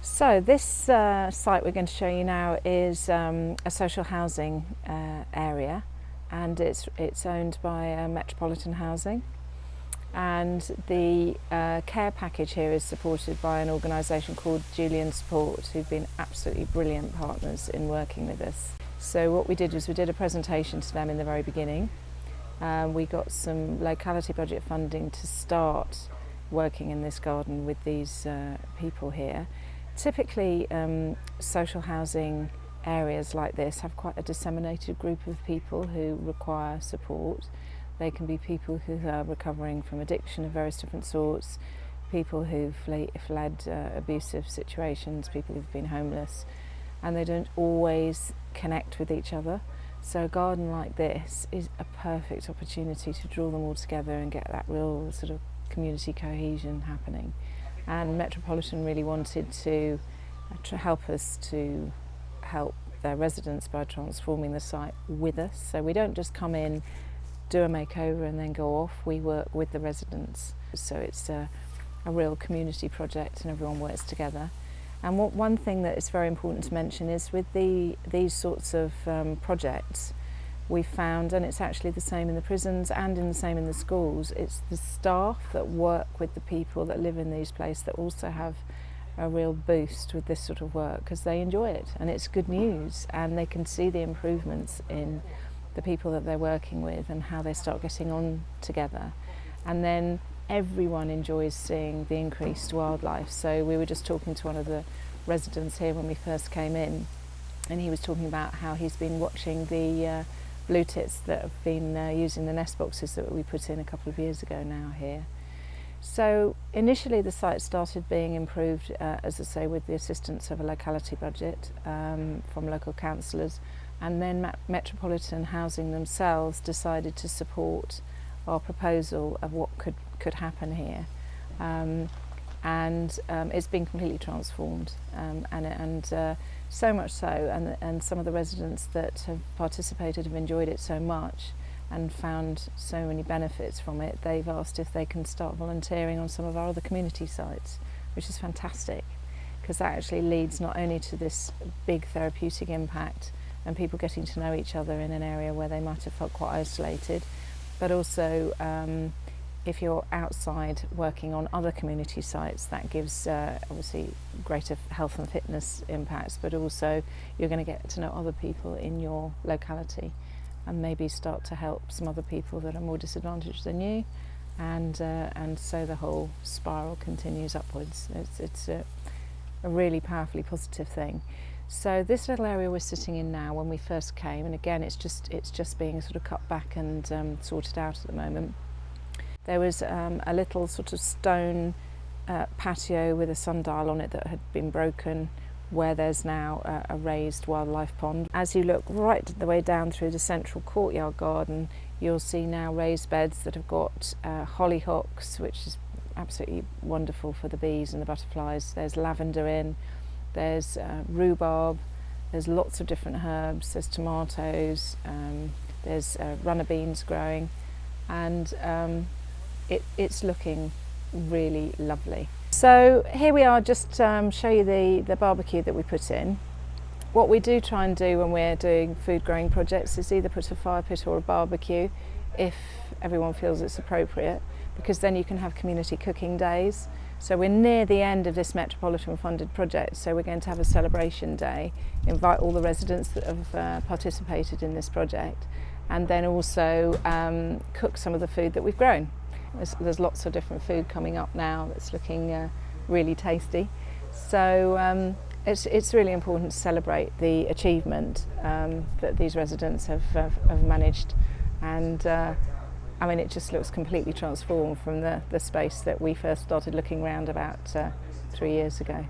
So this site we're going to show you now is a social housing area, and it's owned by Metropolitan Housing, and the care package here is supported by an organisation called Jankyns Support, who've been absolutely brilliant partners in working with us. So what we did was we did a presentation to them in the very beginning. We got some locality budget funding to start working in this garden with these people here. Typically, social housing areas like this have quite a disseminated group of people who require support. They can be people who are recovering from addiction of various different sorts, people who've fled abusive situations, people who've been homeless, and they don't always connect with each other. So a garden like this is a perfect opportunity to draw them all together and get that real sort of community cohesion happening. And Metropolitan really wanted to help us to help their residents by transforming the site with us. So we don't just come in, do a makeover and then go off. We work with the residents. So it's a real community project and everyone works together. And one thing that is very important to mention is with these sorts of projects, we found, and it's actually the same in the prisons and the same in the schools, it's the staff that work with the people that live in these places that also have a real boost with this sort of work, because they enjoy it and it's good news, and they can see the improvements in the people that they're working with and how they start getting on together. And then everyone enjoys seeing the increased wildlife. So we were just talking to one of the residents here when we first came in, and he was talking about how he's been watching the blue tits that have been using the nest boxes that we put in a couple of years ago now here. So initially the site started being improved, as I say, with the assistance of a locality budget from local councillors, and then Metropolitan Housing themselves decided to support our proposal of what could happen here. And it's been completely transformed, and so much so, and some of the residents that have participated have enjoyed it so much and found so many benefits from it. They've asked if they can start volunteering on some of our other community sites, which is fantastic, because that actually leads not only to this big therapeutic impact and people getting to know each other in an area where they might have felt quite isolated, but also if you're outside working on other community sites, that gives obviously greater health and fitness impacts, but also you're going to get to know other people in your locality and maybe start to help some other people that are more disadvantaged than you, and so the whole spiral continues upwards. It's a really powerfully positive thing. So this little area we're sitting in now, when we first came, and again it's just being sort of cut back and sorted out at the moment. There was a little sort of stone patio with a sundial on it that had been broken, where there's now a raised wildlife pond. As you look right the way down through the central courtyard garden, you'll see now raised beds that have got hollyhocks, which is absolutely wonderful for the bees and the butterflies. There's lavender in, there's rhubarb, there's lots of different herbs, there's tomatoes, there's runner beans growing, and it's looking really lovely. So here we are, just show you the barbecue that we put in. What we do try and do when we're doing food growing projects is either put a fire pit or a barbecue if everyone feels it's appropriate, because then you can have community cooking days. So we're near the end of this Metropolitan funded project, so we're going to have a celebration day, invite all the residents that have participated in this project, and then also cook some of the food that we've grown. There's lots of different food coming up now that's looking really tasty. So it's really important to celebrate the achievement that these residents have managed, and I mean, it just looks completely transformed from the space that we first started looking around about 3 years ago.